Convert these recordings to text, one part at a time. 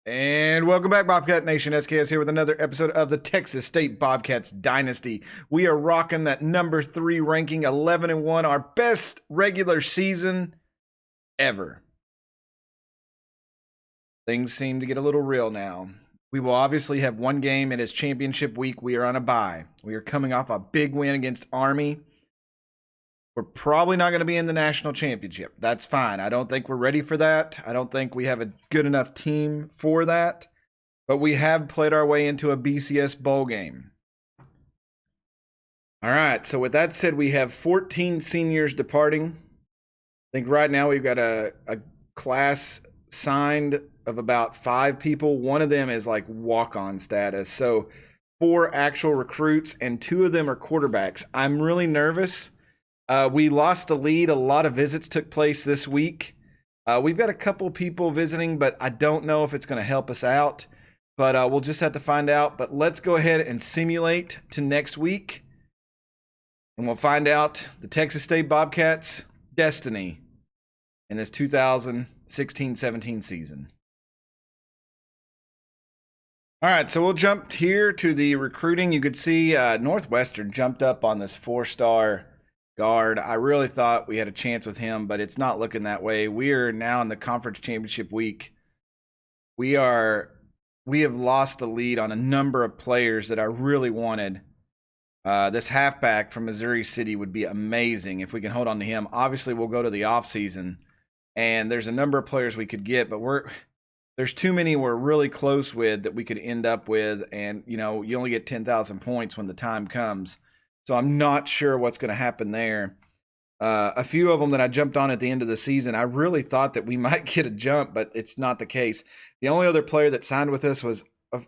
And welcome back, Bobcat Nation. SKS here with another episode of the Texas State Bobcats Dynasty. We are rocking that number 3 ranking, 11-1, our best regular season ever. Things seem to get a little real now. We will obviously have one game. It is championship week. We are on a bye. We are coming off a big win against Army. We're probably not going to be in the national championship. That's fine. I don't think we're ready for that. I don't think we have a good enough team for that. But we have played our way into a BCS bowl game. All right. So with that said, we have 14 seniors departing. I think right now we've got a class signed of about 5 people. One of them is like walk-on status. So 4 actual recruits and 2 of them are quarterbacks. I'm really nervous. We lost the lead. A lot of visits took place this week. We've got a couple people visiting, but I don't know if it's going to help us out. But we'll just have to find out. But let's go ahead and simulate to next week. And we'll find out the Texas State Bobcats' destiny in this 2016-17 season. All right, so we'll jump here to the recruiting. You could see Northwestern jumped up on this 4-star guard. I really thought we had a chance with him, but it's not looking that way. We are now in the conference championship week. We have lost the lead on a number of players that I really wanted. This halfback from Missouri City would be amazing if we can hold on to him. Obviously, we'll go to the offseason, and there's a number of players we could get, but there's too many we're really close with that we could end up with, and you only get 10,000 points when the time comes. So I'm not sure what's going to happen there. A few of them that I jumped on at the end of the season, I really thought that we might get a jump, but it's not the case. The only other player that signed with us was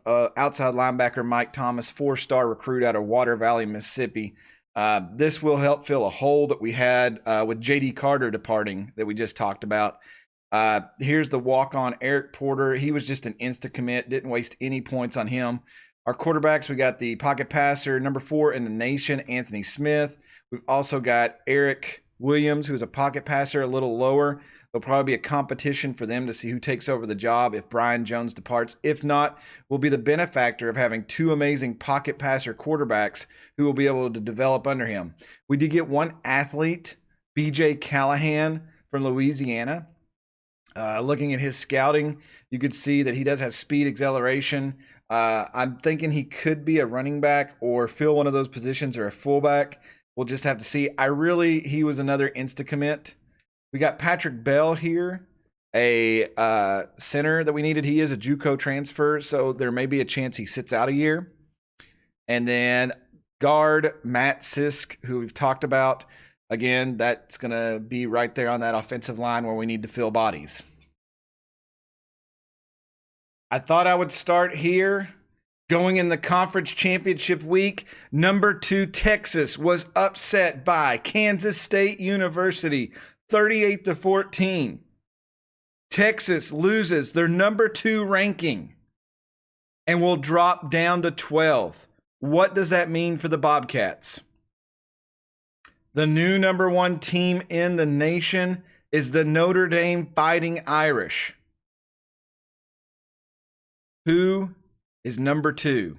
outside linebacker Mike Thomas, 4-star recruit out of Water Valley, Mississippi. This will help fill a hole that we had with J.D. Carter departing that we just talked about. Here's the walk-on Eric Porter. He was just an insta-commit, didn't waste any points on him. Our quarterbacks, we got the pocket passer, number 4 in the nation, Anthony Smith. We've also got Eric Williams, who's a pocket passer, a little lower. There'll probably be a competition for them to see who takes over the job if Brian Jones departs. If not, we'll be the benefactor of having 2 amazing pocket passer quarterbacks who will be able to develop under him. We did get one athlete, BJ Callahan from Louisiana. Looking at his scouting, you could see that he does have speed, acceleration. I'm thinking he could be a running back or fill one of those positions or a fullback. We'll just have to see. He was another insta-commit. We got Patrick Bell here, a center that we needed. He is a JUCO transfer, so there may be a chance he sits out a year. And then guard Matt Sisk, who we've talked about. Again, that's going to be right there on that offensive line where we need to fill bodies. I thought I would start here. Going in the conference championship week, number 2 Texas was upset by Kansas State University, 38-14. Texas loses their number 2 ranking and will drop down to 12th. What does that mean for the Bobcats? The new number 1 team in the nation is the Notre Dame Fighting Irish. Who is number 2?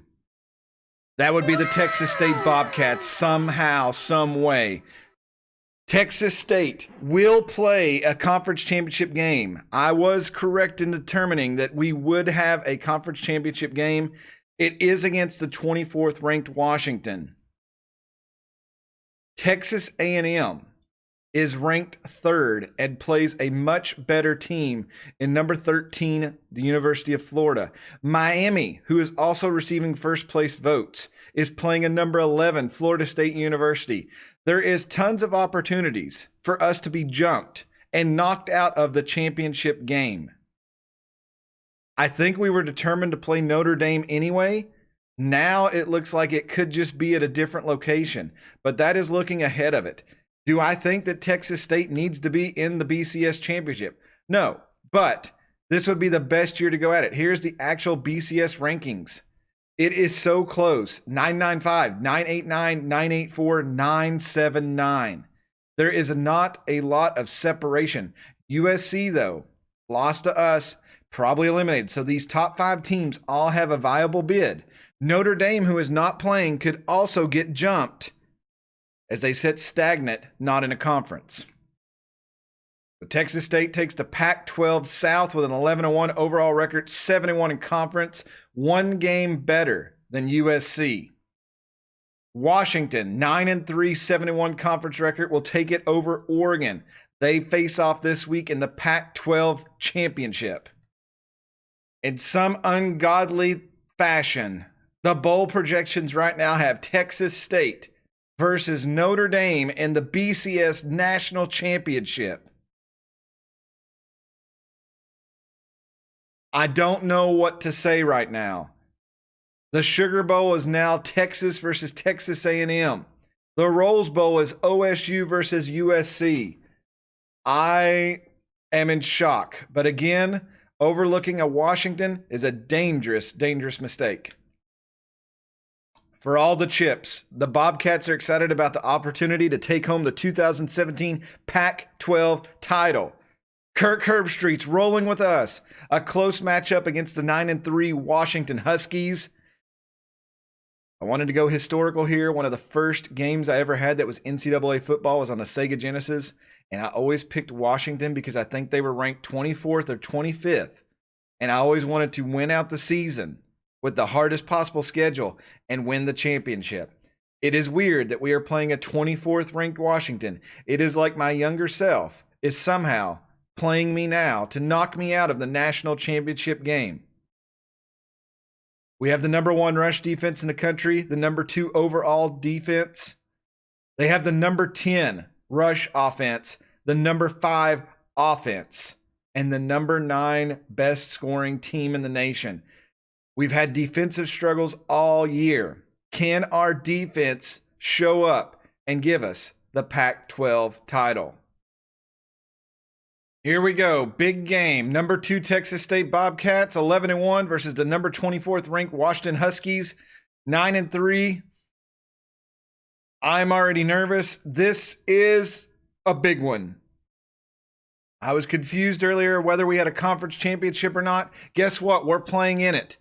That would be the Texas State Bobcats somehow, some way. Texas State will play a conference championship game. I was correct in determining that we would have a conference championship game. It is against the 24th ranked Washington. Texas A&M is ranked 3rd and plays a much better team in number 13, the University of Florida. Miami, who is also receiving first place votes, is playing a number 11, Florida State University. There is tons of opportunities for us to be jumped and knocked out of the championship game. I think we were determined to play Notre Dame anyway. Now it looks like it could just be at a different location, but that is looking ahead of it. Do I think that Texas State needs to be in the BCS championship? No, but this would be the best year to go at it. Here's the actual BCS rankings. It is so close. 995, 989, 984, 979. There is not a lot of separation. USC, though, lost to us, probably eliminated. So these top 5 teams all have a viable bid. Notre Dame, who is not playing, could also get jumped as they sit stagnant, not in a conference. But Texas State takes the Pac-12 South with an 11-1 overall record, 7-1 in conference, 1 game better than USC. Washington, 9-3, 7-1 conference record, will take it over Oregon. They face off this week in the Pac-12 championship. In some ungodly fashion, the bowl projections right now have Texas State versus Notre Dame in the BCS National Championship. I don't know what to say right now. The Sugar Bowl is now Texas versus Texas A&M. The Rose Bowl is OSU versus USC. I am in shock. But again, overlooking a Washington is a dangerous, dangerous mistake. For all the chips, the Bobcats are excited about the opportunity to take home the 2017 Pac-12 title. Kirk Herbstreit's rolling with us. A close matchup against the 9-3 Washington Huskies. I wanted to go historical here. One of the first games I ever had that was NCAA football was on the Sega Genesis, and I always picked Washington because I think they were ranked 24th or 25th, and I always wanted to win out the season with the hardest possible schedule and win the championship. It is weird that we are playing a 24th ranked Washington. It is like my younger self is somehow playing me now to knock me out of the national championship game. We have the number 1 rush defense in the country, the number 2 overall defense. They have the number 10 rush offense, the number 5 offense, and the number 9 best scoring team in the nation. We've had defensive struggles all year. Can our defense show up and give us the Pac-12 title? Here we go. Big game. Number 2 Texas State Bobcats, 11-1 versus the number 24th ranked Washington Huskies, 9-3. I'm already nervous. This is a big one. I was confused earlier whether we had a conference championship or not. Guess what? We're playing in it.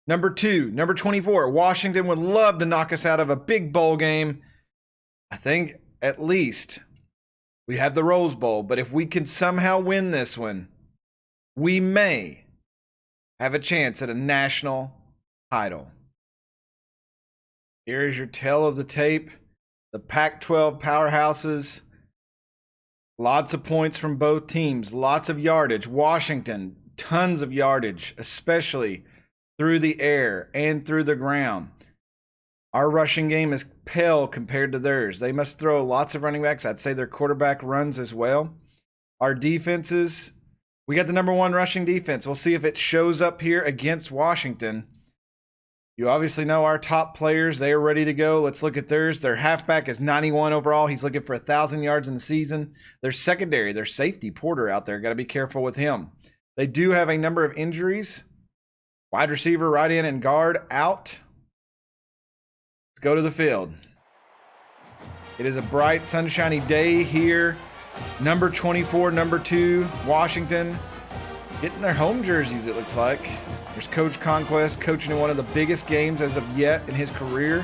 Number 2, number 24, Washington would love to knock us out of a big bowl game. I think at least we have the Rose Bowl, but if we can somehow win this one, we may have a chance at a national title. Here is your tale of the tape. The Pac-12 powerhouses. Lots of points from both teams. Lots of yardage. Washington, tons of yardage, especially through the air and through the ground. Our rushing game is pale compared to theirs. They must throw lots of running backs. I'd say their quarterback runs as well. Our defenses, we got the number 1 rushing defense. We'll see if it shows up here against Washington. You obviously know our top players. They are ready to go. Let's look at theirs. Their halfback is 91 overall. He's looking for 1,000 yards in the season. Their secondary, their safety, Porter out there. Got to be careful with him. They do have a number of injuries. Wide receiver, right end, and guard out. Let's go to the field. It is a bright, sunshiny day here. Number 24, number 2, Washington. Getting their home jerseys, it looks like. There's Coach Conquest coaching in one of the biggest games as of yet in his career.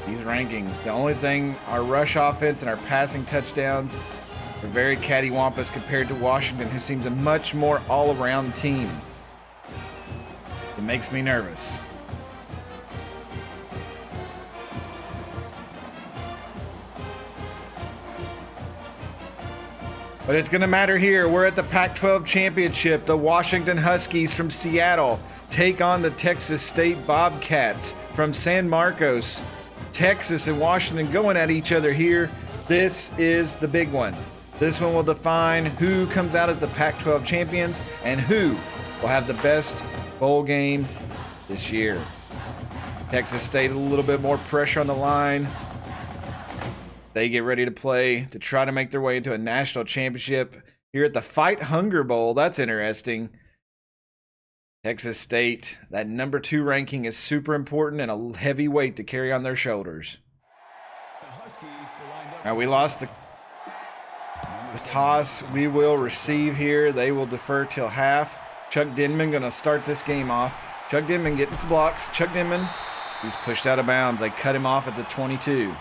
These rankings, the only thing, our rush offense and our passing touchdowns are very cattywampus compared to Washington, who seems a much more all-around team. It makes me nervous. But it's going to matter here. We're at the Pac-12 championship. The Washington Huskies from Seattle take on the Texas State Bobcats from San Marcos. Texas and Washington going at each other here. This is the big one. This one will define who comes out as the Pac-12 champions and who will have the best bowl game this year. Texas State, a little bit more pressure on the line. They get ready to play to try to make their way into a national championship here at the Fight Hunger Bowl. That's interesting. Texas State, that number 2 ranking is super important and a heavy weight to carry on their shoulders. All right, we lost The toss we will receive here. They will defer till half. Chuck Denman going to start this game off. Chuck Denman getting some blocks. Chuck Denman, he's pushed out of bounds. They cut him off at the 22.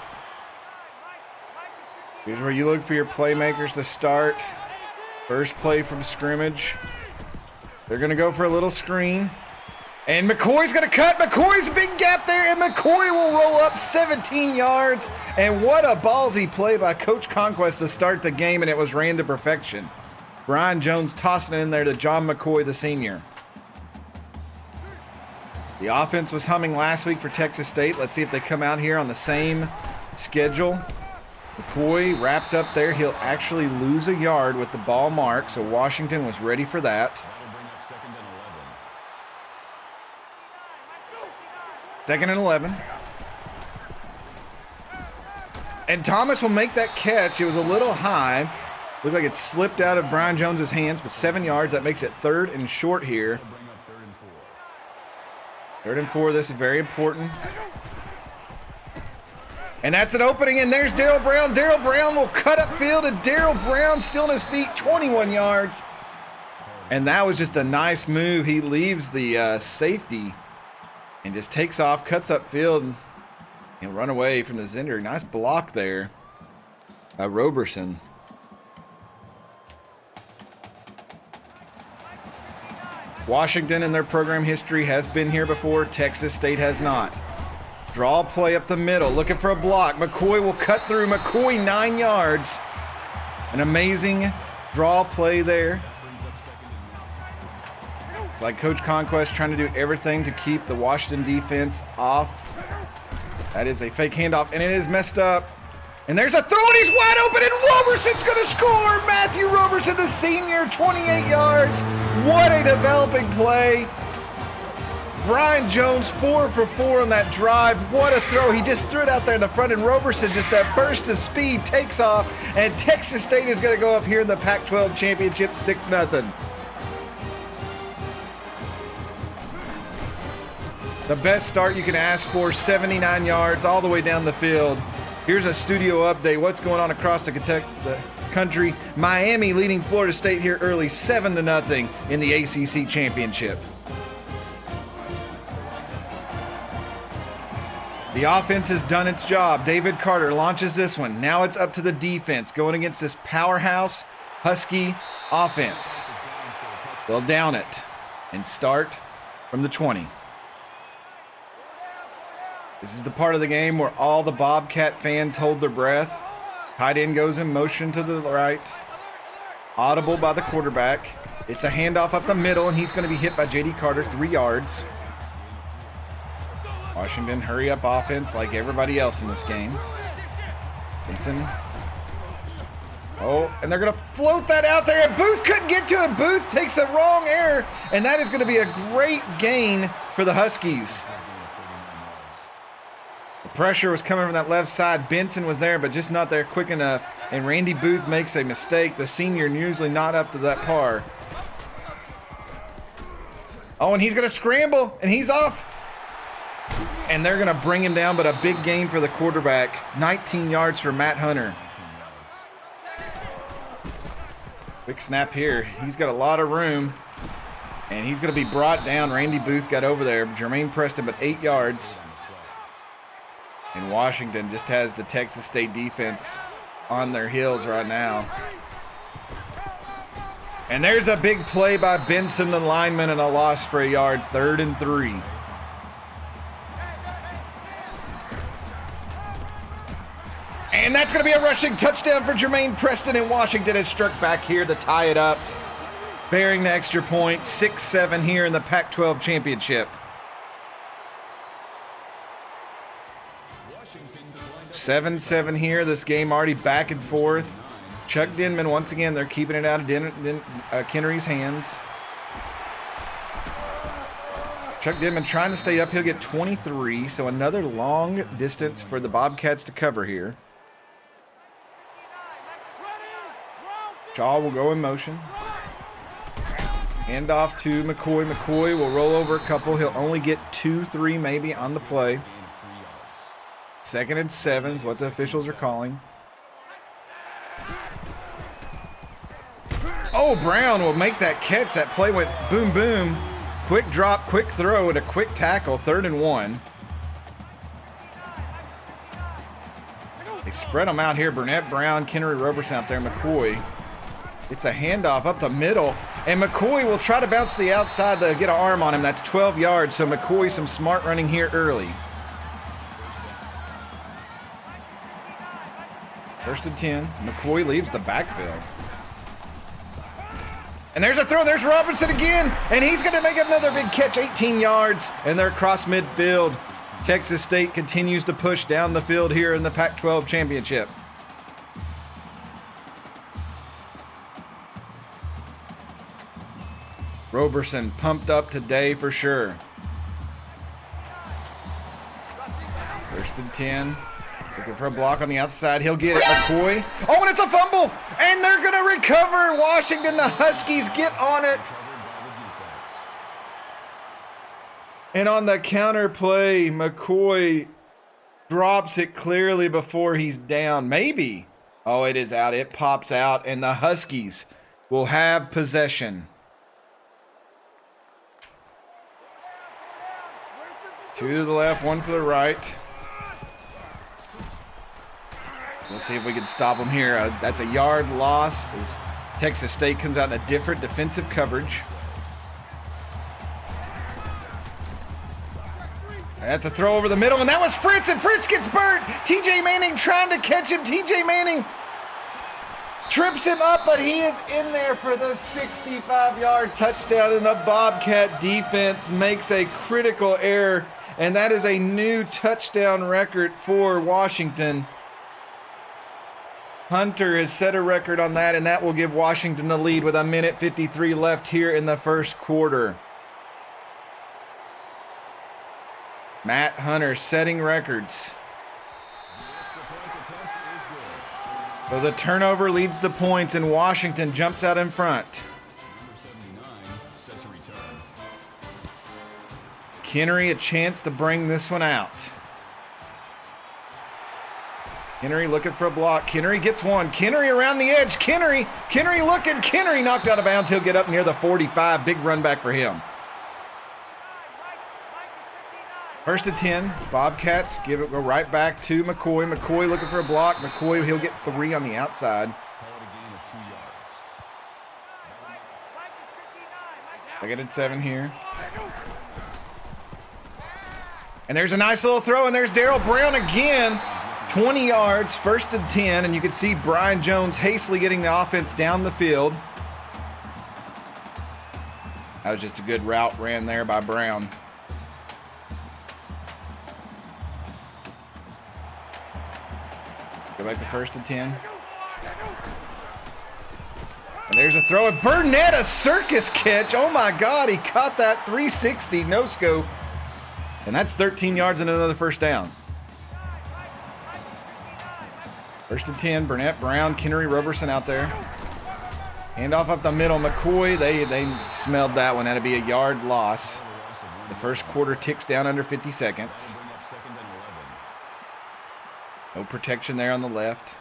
Here's where you look for your playmakers to start. First play from scrimmage. They're going to go for a little screen. And McCoy's going to cut. McCoy's a big gap there, and McCoy will roll up 17 yards. And what a ballsy play by Coach Conquest to start the game, and it was ran to perfection. Brian Jones tossing it in there to John McCoy, the senior. The offense was humming last week for Texas State. Let's see if they come out here on the same schedule. McCoy wrapped up there. He'll actually lose a yard with the ball mark, so Washington was ready for that. Second and 11. And Thomas will make that catch. It was a little high. Looked like it slipped out of Brian Jones's hands, but 7 yards. That makes it 3rd and short here. 3rd and 4. This is very important. And that's an opening, and there's Darryl Brown. Darryl Brown will cut upfield, and Darryl Brown still on his feet, 21 yards. And that was just a nice move. He leaves the safety and just takes off, cuts upfield, and he'll run away from the Zender. Nice block there by Roberson. Washington in their program history has been here before. Texas State has not. Draw play up the middle, looking for a block. McCoy will cut through. McCoy 9 yards. An amazing draw play there. It's like Coach Conquest trying to do everything to keep the Washington defense off. That is a fake handoff, and it is messed up. And there's a throw, and he's wide open, and Roberson's going to score. Matthew Roberson, the senior, 28 yards. What a developing play. Brian Jones 4 for 4 on that drive. What a throw. He just threw it out there in the front, and Roberson, just that burst of speed, takes off. And Texas State is going to go up here in the Pac-12 championship 6-0. The best start you can ask for, 79 yards all the way down the field. Here's a studio update. What's going on across the country? Miami leading Florida State here early, 7-0 in the ACC championship. The offense has done its job. David Carter launches this one. Now it's up to the defense going against this powerhouse Husky offense. They'll down it and start from the 20. This is the part of the game where all the Bobcat fans hold their breath. Tight end goes in motion to the right. Audible by the quarterback. It's a handoff up the middle, and he's going to be hit by J.D. Carter, 3 yards. Washington, hurry up offense like everybody else in this game. Benson. Oh, and they're going to float that out there, and Booth couldn't get to it. Booth takes a wrong error, and that is going to be a great gain for the Huskies. The pressure was coming from that left side. Benson was there, but just not there quick enough. And Randy Booth makes a mistake. The senior usually not up to that par. Oh, and he's going to scramble, and he's off. And they're going to bring him down, but a big gain for the quarterback. 19 yards for Matt Hunter. Quick snap here. He's got a lot of room, and he's going to be brought down. Randy Booth got over there. Jermaine Preston, but 8 yards. And Washington just has the Texas State defense on their heels right now. And there's a big play by Benson, the lineman, and a loss for a yard. 3rd and 3. And that's going to be a rushing touchdown for Jermaine Preston, and Washington has struck back here to tie it up, bearing the extra point. 6-7 here in the Pac-12 championship. 7-7 here. This game already back and forth. Chuck Denman, once again, they're keeping it out of Kennery's hands. Chuck Denman trying to stay up. He'll get 23, so another long distance for the Bobcats to cover here. Shaw will go in motion. Hand off to McCoy. McCoy will roll over a couple. He'll only get 2-3 maybe on the play. 2nd and 7 is what the officials are calling. Oh, Brown will make that catch. That play went boom, boom. Quick drop, quick throw, and a quick tackle. 3rd and 1. They spread them out here. Burnett, Brown, Kennery, Roberson out there. McCoy. It's a handoff up the middle. And McCoy will try to bounce to the outside to get an arm on him. That's 12 yards. So McCoy, some smart running here early. 1st and 10. McCoy leaves the backfield. And there's a throw. There's Robertson again. And he's going to make another big catch. 18 yards. And they're across midfield. Texas State continues to push down the field here in the Pac-12 championship. Roberson pumped up today for sure. 1st and 10. Looking for a block on the outside. He'll get it. McCoy. Oh, and it's a fumble. And they're going to recover. Washington, the Huskies get on it. And on the counter play, McCoy drops it clearly before he's down. Maybe. Oh, it is out. It pops out. And the Huskies will have possession. 2 to the left, 1 for the right. We'll see if we can stop them here. That's a yard loss as Texas State comes out in a different defensive coverage. That's a throw over the middle, and that was Fritz, and Fritz gets burnt. TJ Manning trying to catch him. TJ Manning trips him up, but he is in there for the 65-yard touchdown, and the Bobcat defense makes a critical error, and that is a new touchdown record for Washington. Hunter has set a record on that, and that will give Washington the lead with 1:53 left here in the first quarter. Matt Hunter setting records. So the turnover leads the points, and Washington jumps out in front. Kennery a chance to bring this one out. Kennery looking for a block. Kennery gets one. Kennery around the edge. Kennery looking. Kennery knocked out of bounds. He'll get up near the 45. Big run back for him. 1st and 10. Bobcats go right back to McCoy. McCoy looking for a block. McCoy, he'll get 3 on the outside. 2nd and 7 here. And there's a nice little throw, and there's Darryl Brown again. 20 yards, 1st and 10, and you can see Brian Jones hastily getting the offense down the field. That was just a good route ran there by Brown. Go back to 1st and 10. And there's a throw. And Burnett, a circus catch. Oh my God, he caught that 360, no scope. And that's 13 yards and another first down. 1st and 10, Burnett, Brown, Kennery, Roberson out there. Handoff up the middle, McCoy, they smelled that one. That'd be a yard loss. The first quarter ticks down under 50 seconds. No protection there on the left.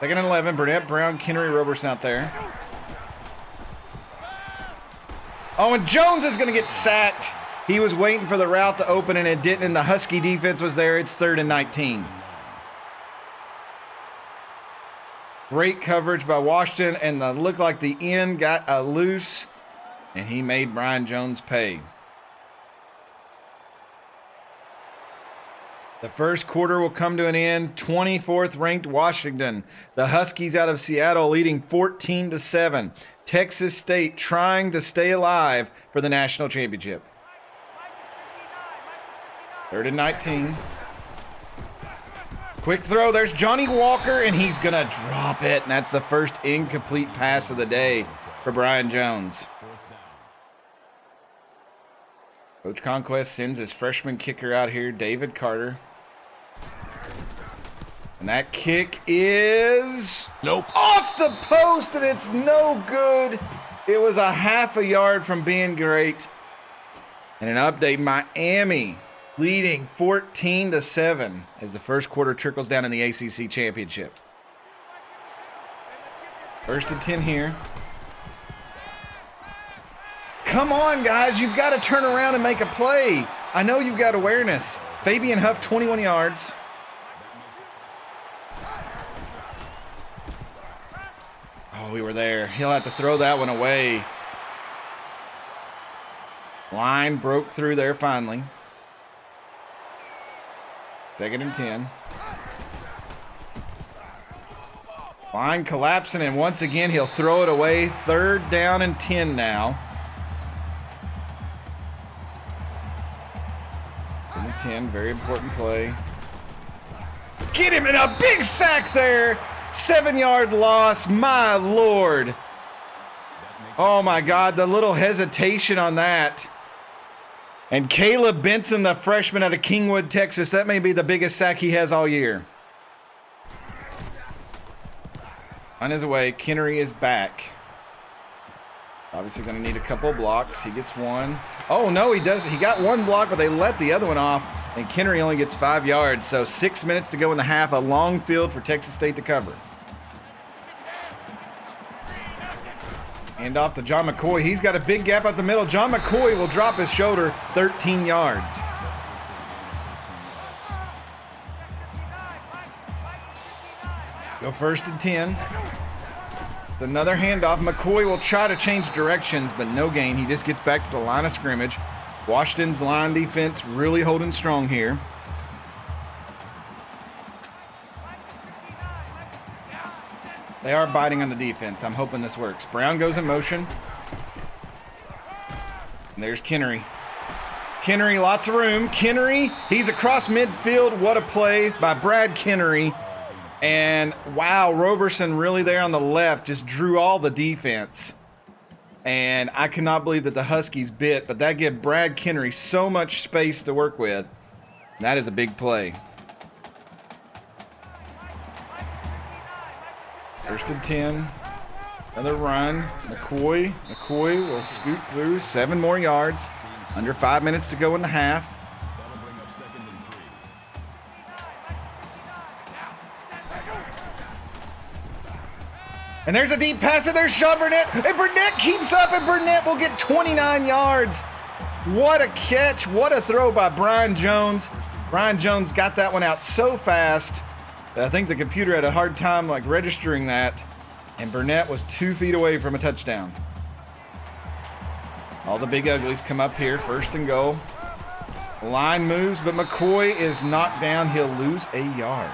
2nd and 11, Burnett, Brown, Kennery, Roberson out there. Oh, and Jones is going to get sacked. He was waiting for the route to open, and it didn't, and the Husky defense was there. It's 3rd and 19. Great coverage by Washington, and it looked like the end got loose, and he made Brian Jones pay. The first quarter will come to an end. 24th ranked Washington. The Huskies out of Seattle leading 14-7. Texas State trying to stay alive for the national championship. 3rd and 19. Quick throw. There's Johnny Walker, and he's going to drop it. And that's the first incomplete pass of the day for Brian Jones. Coach Conquest sends his freshman kicker out here, David Carter. And that kick is off the post, and it's no good. It was a half a yard from being great. And an update, Miami leading 14-7 as the first quarter trickles down in the ACC championship. First and 10 here. Come on, guys. You've got to turn around and make a play. I know you've got awareness. Fabian Huff, 21 yards. Oh, we were there. He'll have to throw that one away. Line broke through there finally. Second and 10. Line collapsing, and once again, he'll throw it away. Third down and 10 now. 10, very important play. Get him in a big sack there. 7-yard loss, my Lord. Oh my God, the little hesitation on that. And Caleb Benson, the freshman out of Kingwood, Texas, that may be the biggest sack he has all year. On his way, Kennery is back. Obviously going to need a couple blocks. He ges one. Oh, no, he does. He got one block, but they let the other one off, and Kennery only gets 5 yards. So 6 minutes to go in the half. A long field for Texas State to cover. Hand off to John McCoy. He's got a big gap up the middle. John McCoy will drop his shoulder, 13 yards. Go first and 10. It's another handoff. McCoy will try to change directions, but no gain. He just gets back to the line of scrimmage. Washington's line defense really holding strong here. They are biting on the defense. I'm hoping this works. Brown goes in motion. And there's Kennery. Kennery, lots of room. Kennery, he's across midfield. What a play by Brad Kennery. And wow, Roberson really there on the left just drew all the defense. And I cannot believe that the Huskies bit, but that gave Brad Kennery so much space to work with. And that is a big play. First and 10. Another run. McCoy will scoot through. 7 more yards. Under 5 minutes to go in the half. And there's a deep pass, and there's Sean Burnett. And Burnett keeps up, and Burnett will get 29 yards. What a catch. What a throw by Brian Jones. Brian Jones got that one out so fast that I think the computer had a hard time registering that. And Burnett was 2 feet away from a touchdown. All the big uglies come up here. First and goal. Line moves, but McCoy is knocked down. He'll lose a yard.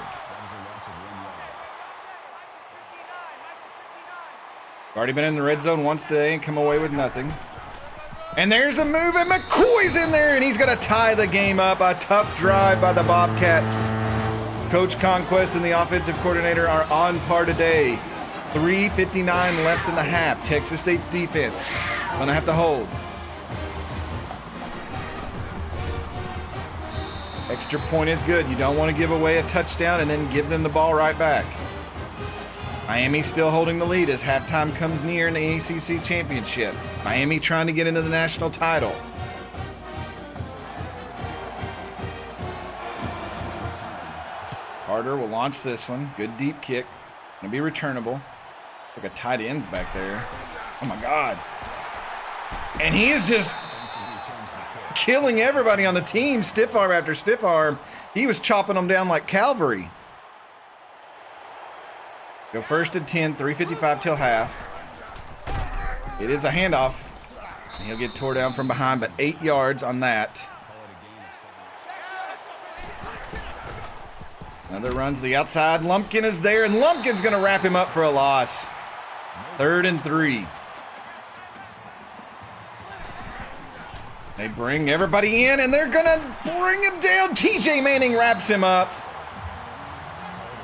Already been in the red zone once today and come away with nothing. And there's a move, and McCoy's in there, and he's going to tie the game up. A tough drive by the Bobcats. Coach Conquest and the offensive coordinator are on par today. 3:59 left in the half. Texas State's defense going to have to hold. Extra point is good. You don't want to give away a touchdown and then give them the ball right back. Miami still holding the lead as halftime comes near in the ACC championship. Miami trying to get into the national title. Carter will launch this one. Good deep kick. Gonna be returnable. Like a tight end's back there. Oh my God. And he is just killing everybody on the team. Stiff arm after stiff arm. He was chopping them down like cavalry. Go first and 10, 3:55 till half. It is a handoff. He'll get tore down from behind, but 8 yards on that. Another run to the outside. Lumpkin is there, and Lumpkin's going to wrap him up for a loss. 3rd and 3. They bring everybody in, and they're going to bring him down. TJ Manning wraps him up.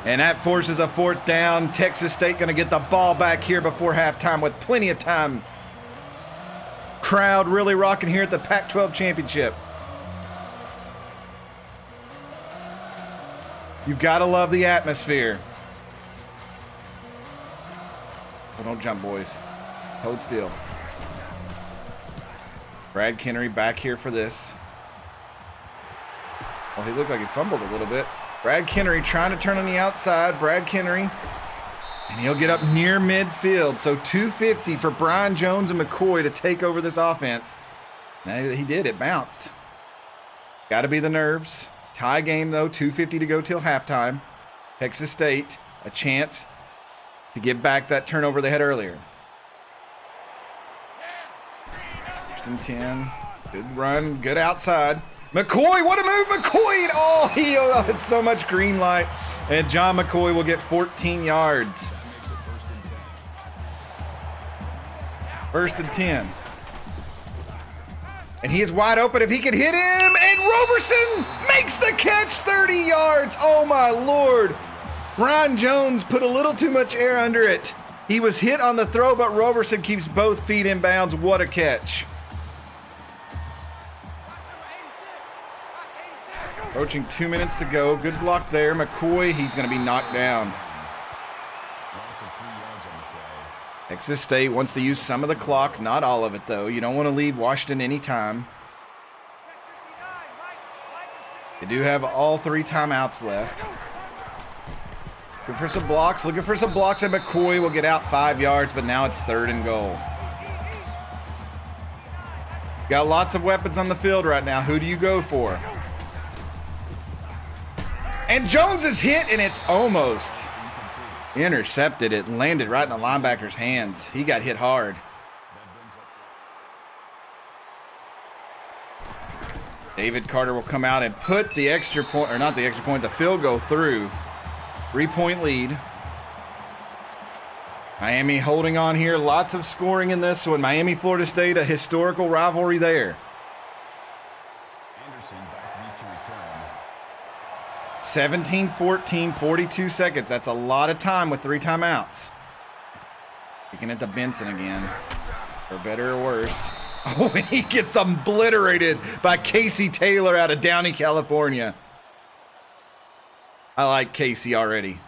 And that forces a 4th down. Texas State going to get the ball back here before halftime with plenty of time. Crowd really rocking here at the Pac-12 Championship. You've got to love the atmosphere. Oh, don't jump, boys. Hold still. Brad Kennery back here for this. Oh, he looked like he fumbled a little bit. Brad Kennery trying to turn on the outside. Brad Kennery And he'll get up near midfield. So 250 for Brian Jones and McCoy to take over this offense. Now he did. It bounced. Got to be the nerves. Tie game, though. 250 to go till halftime. Texas State, a chance to get back that turnover they had earlier. First and 10. Good run. Good outside. McCoy, what a move, McCoy! Oh, he had so much green light. And John McCoy will get 14 yards. First and 10. And he is wide open if he can hit him. And Roberson makes the catch, 30 yards. Oh, my Lord. Brian Jones put a little too much air under it. He was hit on the throw, but Roberson keeps both feet in bounds. What a catch. Approaching 2 minutes to go. Good block there. McCoy, he's going to be knocked down. Texas State wants to use some of the clock, not all of it, though. You don't want to leave Washington any time. They do have all 3 timeouts left. Looking for some blocks. Looking for some blocks, and McCoy will get out 5 yards, but now it's 3rd and goal. Got lots of weapons on the field right now. Who do you go for? And Jones is hit, and it's almost intercepted. It landed right in the linebacker's hands. He got hit hard. David Carter will come out and put the extra point, or not the extra point, the field goal through. 3-point lead. Miami holding on here. Lots of scoring in this one. Miami, Florida State, a historical rivalry there. 17-14, 42 seconds. That's a lot of time with 3 timeouts. Kicking it to Benson again. For better or worse. Oh, and he gets obliterated by Casey Taylor out of Downey, California. I like Casey already.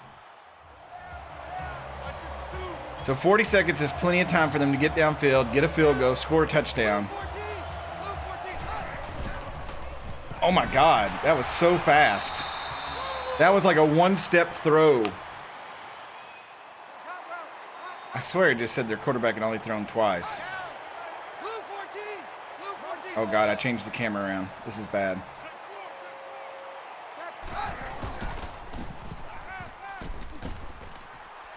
So 40 seconds is plenty of time for them to get downfield, get a field goal, score a touchdown. Oh my God, that was so fast. That was like a one-step throw. I swear it just said their quarterback had only thrown twice. Oh God, I changed the camera around. This is bad.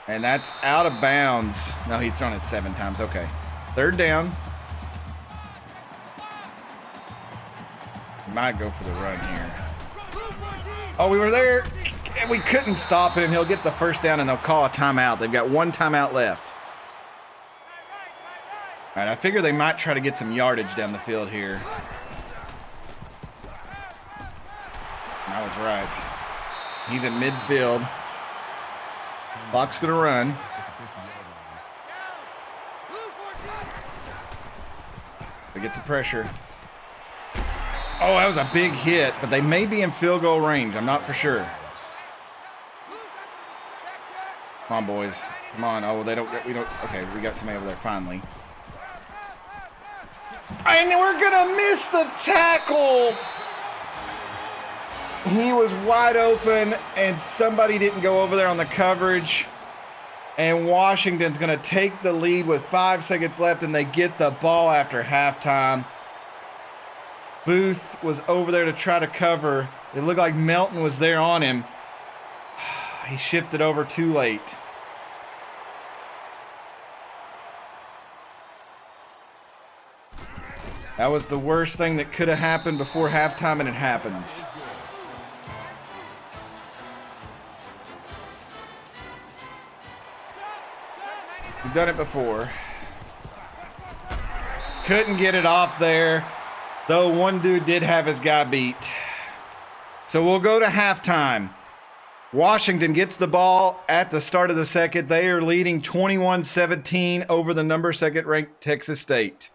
And that's out of bounds. No, he's thrown it 7 times. Okay. 3rd down. Might go for the run here. Oh, we were there. And we couldn't stop him. He'll get the 1st down, and they'll call a timeout. They've got 1 timeout left. All right, I figure they might try to get some yardage down the field here. I was right. He's at midfield. Clock's going to run. They get some pressure. Oh, that was a big hit, but they may be in field goal range. I'm not for sure. Come on, boys. Come on. Oh, we don't. Okay, we got somebody over there finally. And we're going to miss the tackle. He was wide open, and somebody didn't go over there on the coverage. And Washington's going to take the lead with 5 seconds left, and they get the ball after halftime. Booth was over there to try to cover. It looked like Melton was there on him. He shifted over too late. That was the worst thing that could have happened before halftime, and it happens. We've done it before. Couldn't get it off there, though one dude did have his guy beat. So we'll go to halftime. Washington gets the ball at the start of the second. They are leading 21-17 over the number 2nd ranked Texas State.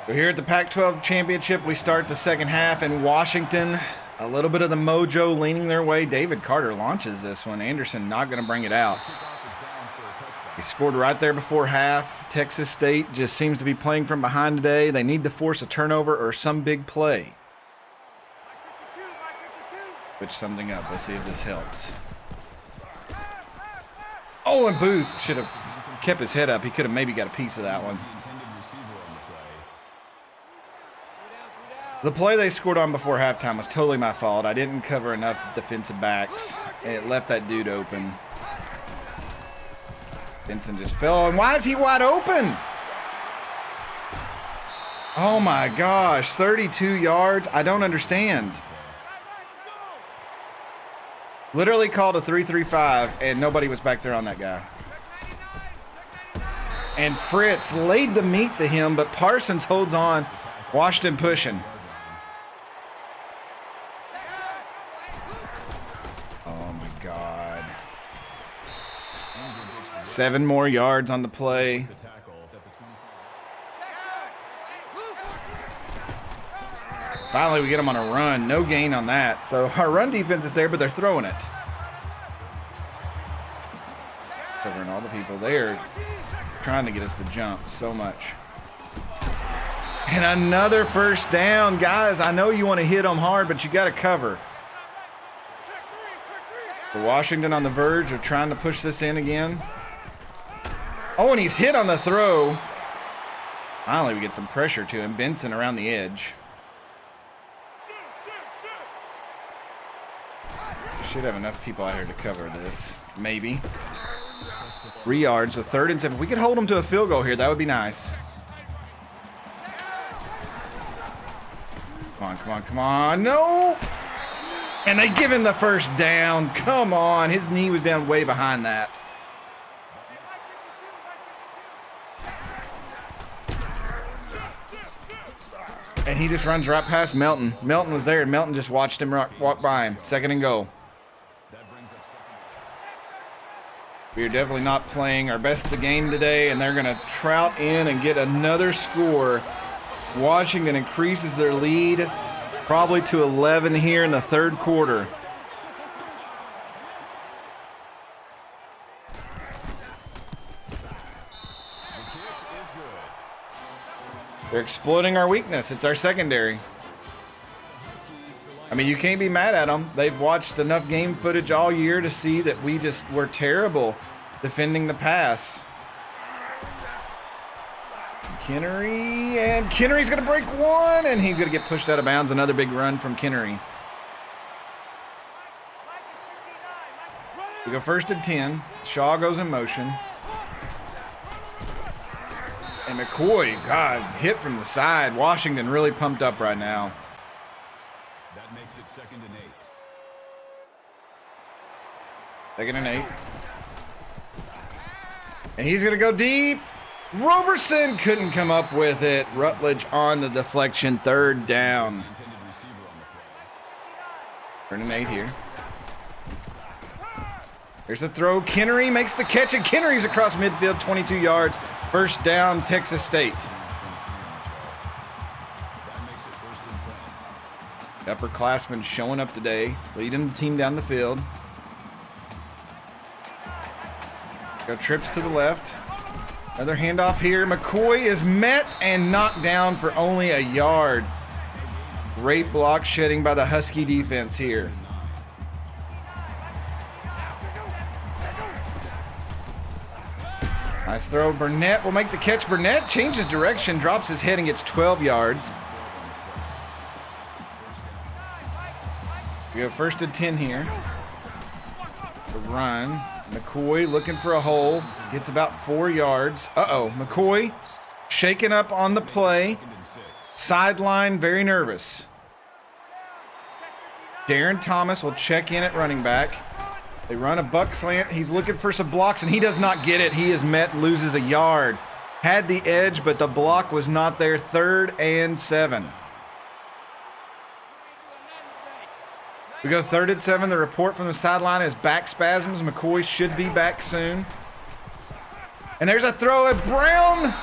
So here at the Pac-12 Championship, we start the second half, and Washington, a little bit of the mojo leaning their way. David Carter launches this one. Anderson not going to bring it out. He scored right there before half. Texas State just seems to be playing from behind today. They need to force a turnover or some big play. Switch something up. Let's see if this helps. Oh, and Booth should have kept his head up. He could have maybe got a piece of that one. The play they scored on before halftime was totally my fault. I didn't cover enough defensive backs, and it left that dude open. Benson just fell, and why is he wide open? Oh my gosh, 32 yards. I don't understand. Literally called a 3-3-5, and nobody was back there on that guy. And Fritz laid the meat to him, but Parsons holds on. Washington pushing. Oh my God. 7 more yards on the play. Finally, we get them on a run. No gain on that. So our run defense is there, but they're throwing it. Covering all the people there, trying to get us to jump so much. And another first down. Guys, I know you want to hit them hard, but you got to cover. So Washington on the verge of trying to push this in again. Oh, and he's hit on the throw. Finally, we get some pressure to him. Benson around the edge. Should have enough people out here to cover this. Maybe. 3 yards, so 3rd and 7. If we could hold them to a field goal here, that would be nice. Come on, come on, come on. No! And they give him the first down. Come on. His knee was down way behind that. And he just runs right past Melton. Melton was there, and Melton just watched him walk by him. 2nd and goal. We are definitely not playing our best of the game today, and they're going to trout in and get another score. Washington increases their lead probably to 11 here in the 3rd quarter. They're exploiting our weakness. It's our secondary. I mean, you can't be mad at them. They've watched enough game footage all year to see that we're terrible defending the pass. Kennery, and Kennery's going to break one, and he's going to get pushed out of bounds. Another big run from Kennery. We go 1st and 10. Shaw goes in motion. And McCoy, God, hit from the side. Washington really pumped up right now. That makes it 2nd and 8. 2nd and 8. And he's going to go deep. Roberson couldn't come up with it. Rutledge on the deflection. 3rd down. 3rd and 8 here. There's the throw. Kennery makes the catch, and Kennery's across midfield, 22 yards. 1st down, Texas State. Upperclassmen showing up today, leading the team down the field. Go trips to the left. Another handoff here. McCoy is met and knocked down for only a yard. Great block shedding by the Husky defense here. Nice throw. Burnett will make the catch. Burnett changes direction, drops his head, and gets 12 yards. We go 1st and 10 here. The run. McCoy looking for a hole. Gets about 4 yards. Uh-oh. McCoy shaken up on the play. Sideline, very nervous. Darren Thomas will check in at running back. They run a buck slant. He's looking for some blocks, and he does not get it. He is met, loses a yard. Had the edge, but the block was not there. 3rd and 7. We go 3rd and 7. The report from the sideline is back spasms. McCoy should be back soon. And there's a throw at Brown.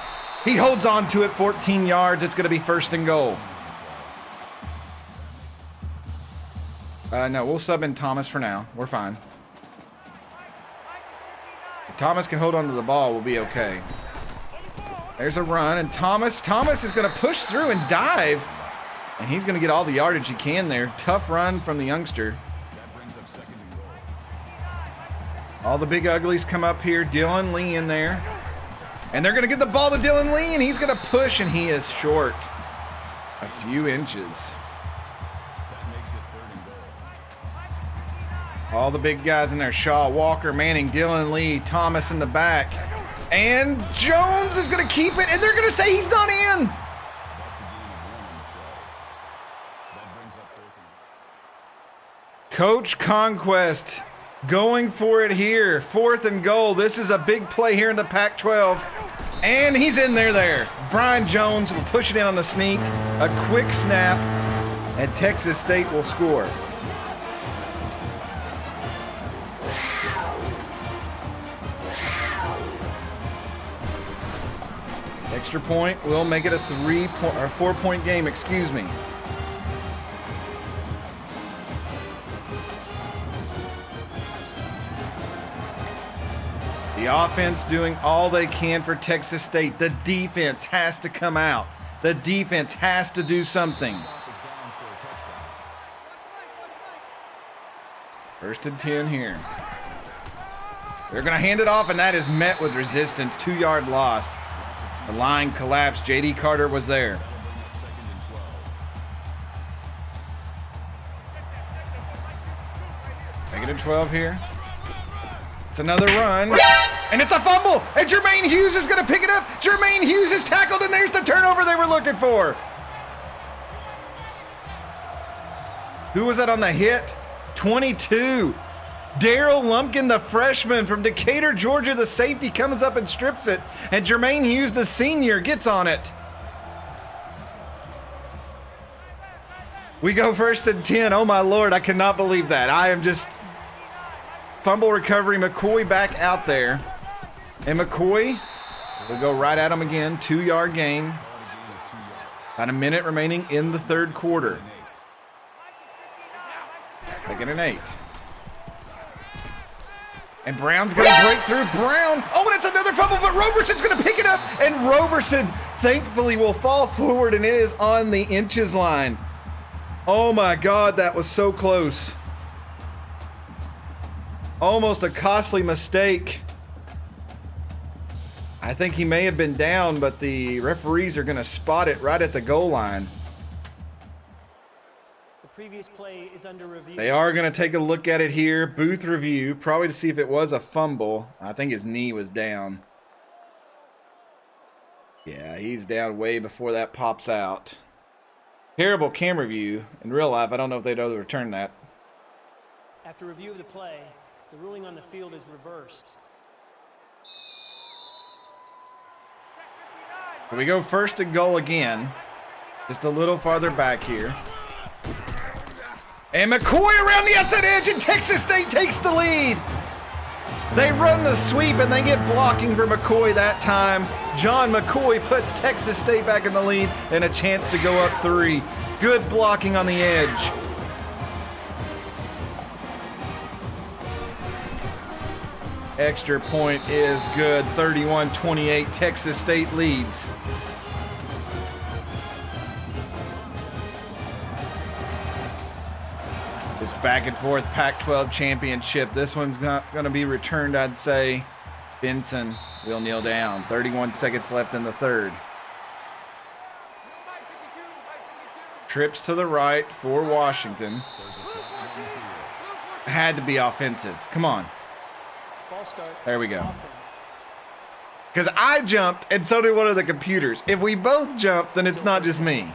He holds on to it, 14 yards. It's going to be 1st and goal. No, we'll sub in Thomas for now. We're fine. If Thomas can hold on to the ball, we'll be okay. There's a run, and Thomas is going to push through and dive. And he's going to get all the yardage he can there. Tough run from the youngster. That brings up 2nd and All the big uglies come up here. Dylan Lee in there. And they're going to get the ball to Dylan Lee, and he's going to push, and he is short a few inches. That makes it 3rd and goal. All the big guys in there. Shaw, Walker, Manning, Dylan Lee, Thomas in the back. And Jones is going to keep it, and they're going to say he's not in. That's a gain of 1 on the play. That brings up 4th and Coach Conquest going for it here. 4th and goal. This is a big play here in the Pac-12. And he's in there. Brian Jones will push it in on the sneak. A quick snap, and Texas State will score. Extra point will make it a 4-point game, excuse me. The offense doing all they can for Texas State. The defense has to come out. The defense has to do something. 1st and 10 here. They're going to hand it off, and that is met with resistance. 2-yard loss. The line collapsed. J.D. Carter was there. Take it to 12 here. It's another run, and it's a fumble, and Jermaine Hughes is going to pick it up. Jermaine Hughes is tackled, and there's the turnover they were looking for. Who was that on the hit? 22. Daryl Lumpkin, the freshman from Decatur, Georgia, the safety, comes up and strips it, and Jermaine Hughes, the senior, gets on it. We go 1st and 10. Oh, my Lord, I cannot believe that. I am just... Fumble recovery, McCoy back out there. And McCoy will go right at him again. 2-yard gain. About a minute remaining in the 3rd quarter. 2nd and 8. And Brown's going to break through. Brown. Oh, and it's another fumble, but Roberson's going to pick it up. And Roberson, thankfully, will fall forward, and it is on the inches line. Oh, my God, that was so close. Almost a costly mistake. I think he may have been down, but the referees are going to spot it right at the goal line. The previous play is under review. They are going to take a look at it here. Booth review, probably to see if it was a fumble. I think his knee was down. Yeah, he's down way before that pops out. Terrible camera view. In real life, I don't know if they'd overturn that. After review of the play, the ruling on the field is reversed. So we go 1st and goal again. Just a little farther back here. And McCoy around the outside edge, and Texas State takes the lead. They run the sweep, and they get blocking for McCoy that time. John McCoy puts Texas State back in the lead and a chance to go up 3. Good blocking on the edge. Extra point is good. 31-28. Texas State leads. This back and forth Pac-12 championship. This one's not going to be returned, I'd say. Benson will kneel down. 31 seconds left in the 3rd. Trips to the right for Washington. Had to be offensive. Come on. There we go. Because I jumped, and so did one of the computers. If we both jump, then it's not just me.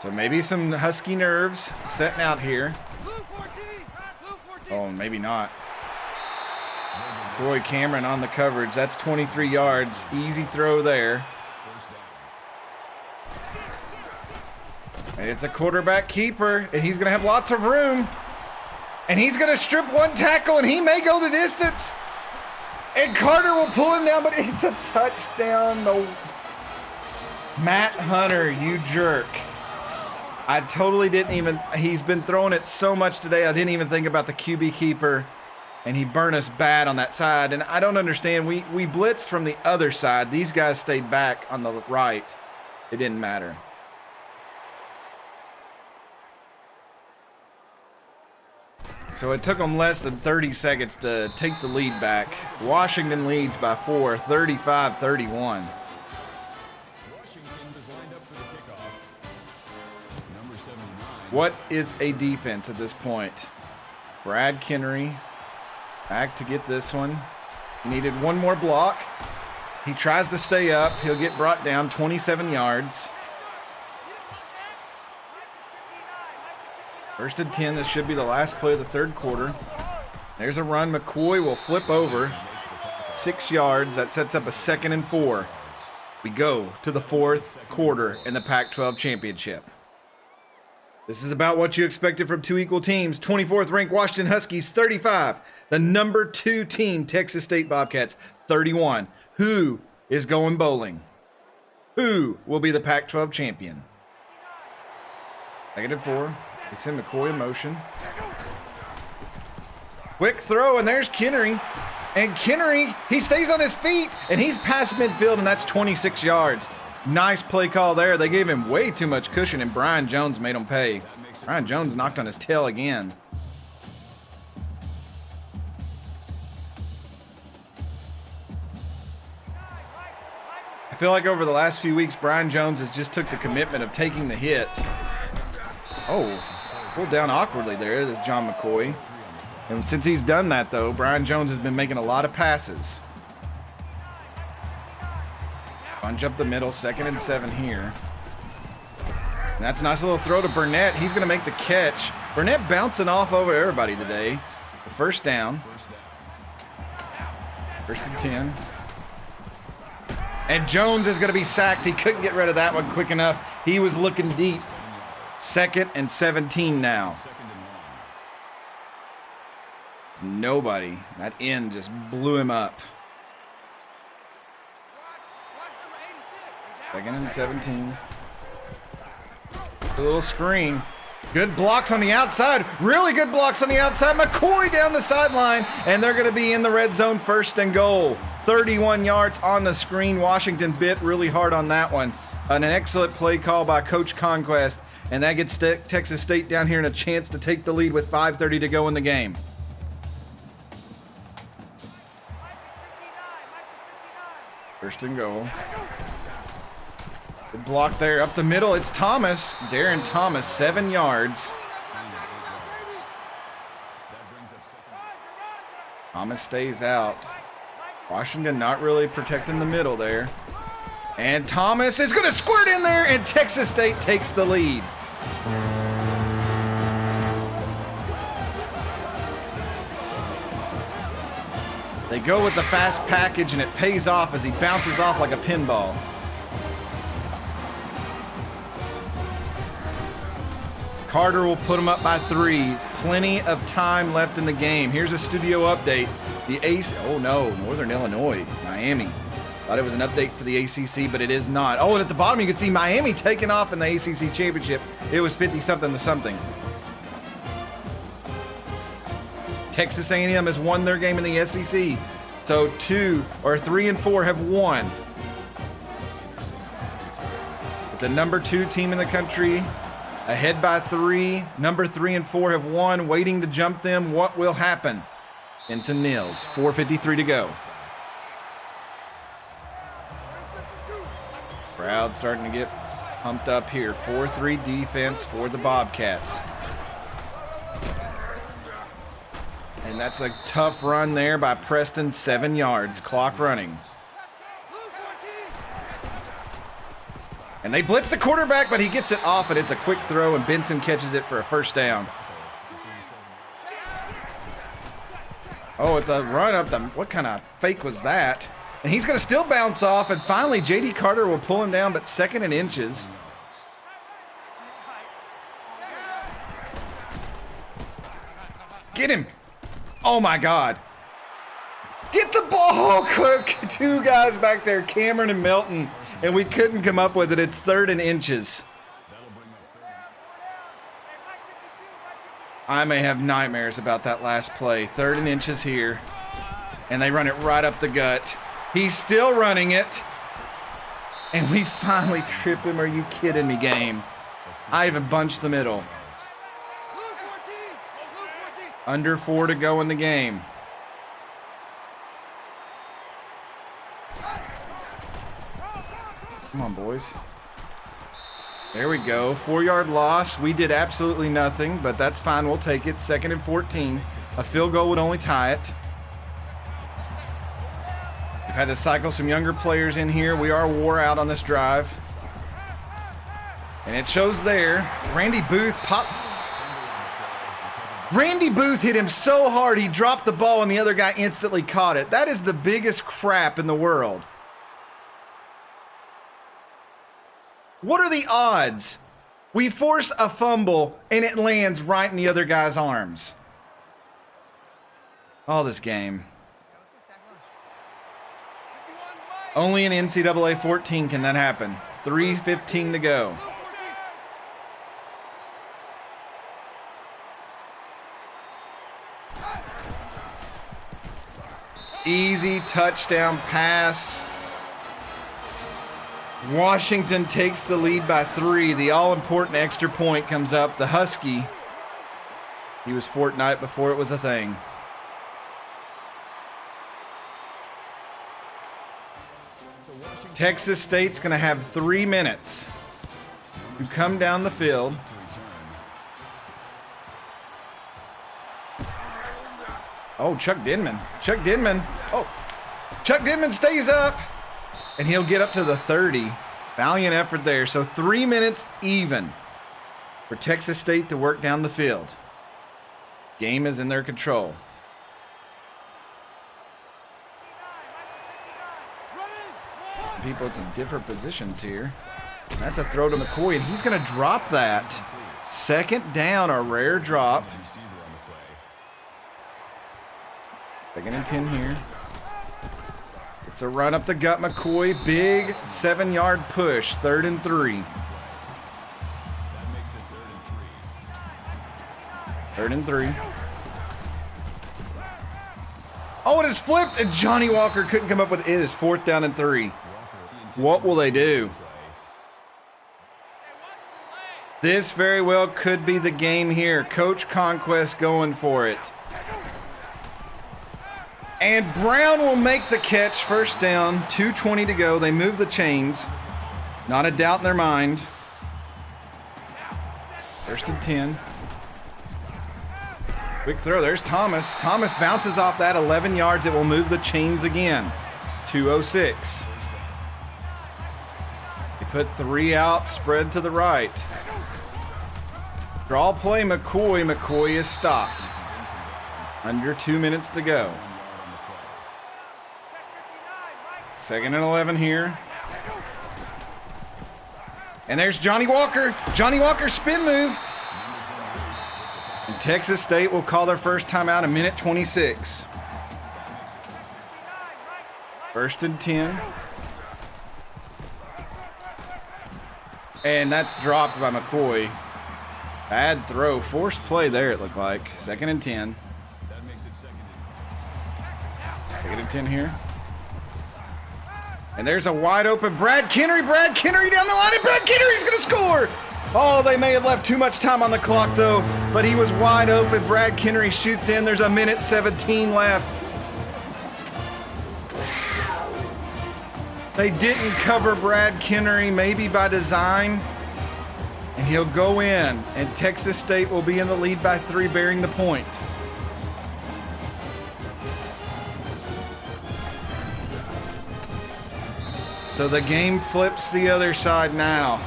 So maybe some Husky nerves setting out here. Oh, maybe not. Roy Cameron on the coverage. That's 23 yards. Easy throw there. And it's a quarterback keeper, and he's going to have lots of room. And he's going to strip one tackle, and he may go the distance. And Carter will pull him down, but it's a touchdown. No. Matt Hunter, you jerk. I totally didn't even, he's been throwing it so much today, I didn't even think about the QB keeper. And he burned us bad on that side. And I don't understand. We blitzed from the other side. These guys stayed back on the right. It didn't matter. So it took them less than 30 seconds to take the lead back. Washington leads by 4, 35-31. Washington is lined up for the kickoff. Number 79. What is a defense at this point? Brad Kennery back to get this one. He needed one more block. He tries to stay up. He'll get brought down 27 yards. First and 10. This should be the last play of the third quarter. There's a run. McCoy will flip over 6 yards. That sets up a 2nd and 4. We go to the fourth quarter in the Pac-12 championship. This is about what you expected from two equal teams. 24th ranked Washington Huskies 35. The number 2 team, Texas State Bobcats 31. Who is going bowling? Who will be the Pac-12 champion? 2nd and 4. They send McCoy in motion. Quick throw, and there's Kennery. And Kennery, he stays on his feet, and he's past midfield, and that's 26 yards. Nice play call there. They gave him way too much cushion, and Brian Jones made him pay. Brian Jones knocked on his tail again. I feel like over the last few weeks, Brian Jones has just took the commitment of taking the hit. Oh, pulled down awkwardly there. There's John McCoy. And since he's done that, though, Brian Jones has been making a lot of passes. Bunch up the middle, 2nd and 7 here. And that's a nice little throw to Burnett. He's going to make the catch. Burnett bouncing off over everybody today. The first down. 1st and 10. And Jones is going to be sacked. He couldn't get rid of that one quick enough. He was looking deep. 2nd and 17 now. Nobody. That end just blew him up. 2nd and 17. A little screen. Good blocks on the outside. Really good blocks on the outside. McCoy down the sideline. And they're going to be in the red zone, 1st and goal. 31 yards on the screen. Washington bit really hard on that one. An excellent play call by Coach Conquest. And that gets Texas State down here in a chance to take the lead with 5:30 to go in the game. First and goal. Good block there up the middle. It's Thomas. Darren Thomas, 7 yards. Thomas stays out. Washington not really protecting the middle there. And Thomas is going to squirt in there, and Texas State takes the lead. They go with the fast package, and it pays off as he bounces off like a pinball. Carter will put him up by 3. Plenty of time left in the game. Here's a studio update. Northern Illinois, Miami. Thought it was an update for the ACC, but it is not. Oh, and at the bottom you can see Miami taking off in the ACC championship. It was 50-something to something. Texas A&M has won their game in the SEC. So 3 and 4 have won. The number 2 team in the country, ahead by 3. Number 3 and 4 have won, waiting to jump them. What will happen? Into nils. 4:53 to go. Crowd starting to get pumped up here. 4-3 defense for the Bobcats. And that's a tough run there by Preston. 7 yards. Clock running. And they blitz the quarterback, but he gets it off, and it's a quick throw, and Benson catches it for a first down. Oh, it's a run up the... What kind of fake was that? And he's going to still bounce off, and finally J.D. Carter will pull him down, but 2nd and inches. Get him. Oh, my God. Get the ball, Cook. 2 guys back there, Cameron and Melton, and we couldn't come up with it. It's 3rd and inches. I may have nightmares about that last play. 3rd and inches here. And they run it right up the gut. He's still running it. And we finally trip him. Are you kidding me, game? I even bunched the middle. Under 4 to go in the game. Come on, boys. There we go. 4-yard loss. We did absolutely nothing, but that's fine. We'll take it. 2nd and 14. A field goal would only tie it. We've had to cycle some younger players in here. We are wore out on this drive. And it shows there. Randy Booth hit him so hard he dropped the ball and the other guy instantly caught it. That is the biggest crap in the world. What are the odds? We force a fumble and it lands right in the other guy's arms. All this game. Only in NCAA 14 can that happen. 3:15 to go. Easy touchdown pass. Washington takes the lead by 3. The all-important extra point comes up. The Husky, he was Fortnite before it was a thing. Texas State's going to have 3 minutes to come down the field. Oh, Chuck Denman. Oh, Chuck Denman stays up. And he'll get up to the 30. Valiant effort there. So 3 minutes even for Texas State to work down the field. Game is in their control. People in some different positions here. That's a throw to McCoy, and he's going to drop that. 2nd down, a rare drop. 2nd and 10 here. It's a run up the gut, McCoy. Big 7-yard push. 3rd and 3. 3rd and 3. Oh, it is flipped, and Johnny Walker couldn't come up with it. It is 4th down and 3. What will they do? This very well could be the game here. Coach Conquest going for it. And Brown will make the catch. 1st down, 2:20 to go. They move the chains. Not a doubt in their mind. 1st and 10. Quick throw. There's Thomas. Thomas bounces off that 11 yards. It will move the chains again. 2:06. They put 3 out, spread to the right. Draw play, McCoy. McCoy is stopped. Under 2 minutes to go. 2nd and 11 here. And there's Johnny Walker. Johnny Walker spin move. And Texas State will call their first timeout, 1:26. 1st and 10. And that's dropped by McCoy. Bad throw. Forced play there, it looked like. 2nd and 10. 2nd and 10 here. And there's a wide open Brad Kennery. Brad Kennery down the line, and Brad Kennery's going to score. Oh, they may have left too much time on the clock, though, but he was wide open. Brad Kennery shoots in. There's 1:17 left. They didn't cover Brad Kennery, maybe by design, and he'll go in, and Texas State will be in the lead by 3, bearing the point. So the game flips the other side now.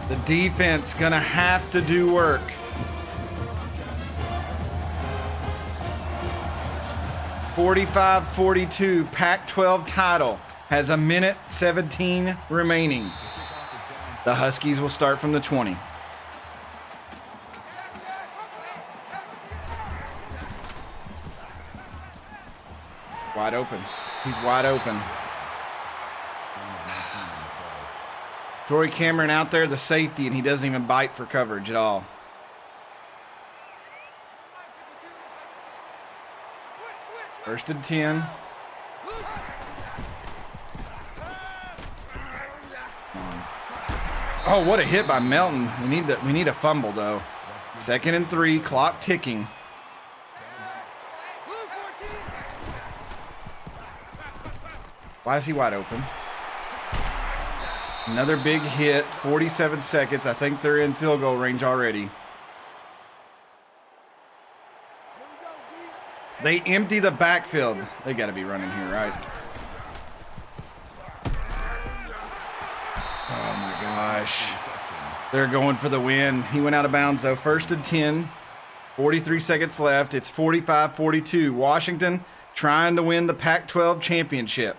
The defense gonna have to do work. (45-42), Pac-12 title has 1:17 remaining. The Huskies will start from the 20. Wide open. He's wide open. Troy Cameron out there, the safety, and he doesn't even bite for coverage at all. First and 10. Oh, what a hit by Melton. We need a fumble though. 2nd and 3, clock ticking. Why is he wide open? Another big hit, 47 seconds. I think they're in field goal range already. They empty the backfield. They got to be running here, right? Oh my gosh. They're going for the win. He went out of bounds though. 1st and 10. 43 seconds left. It's 45-42. Washington trying to win the Pac-12 championship.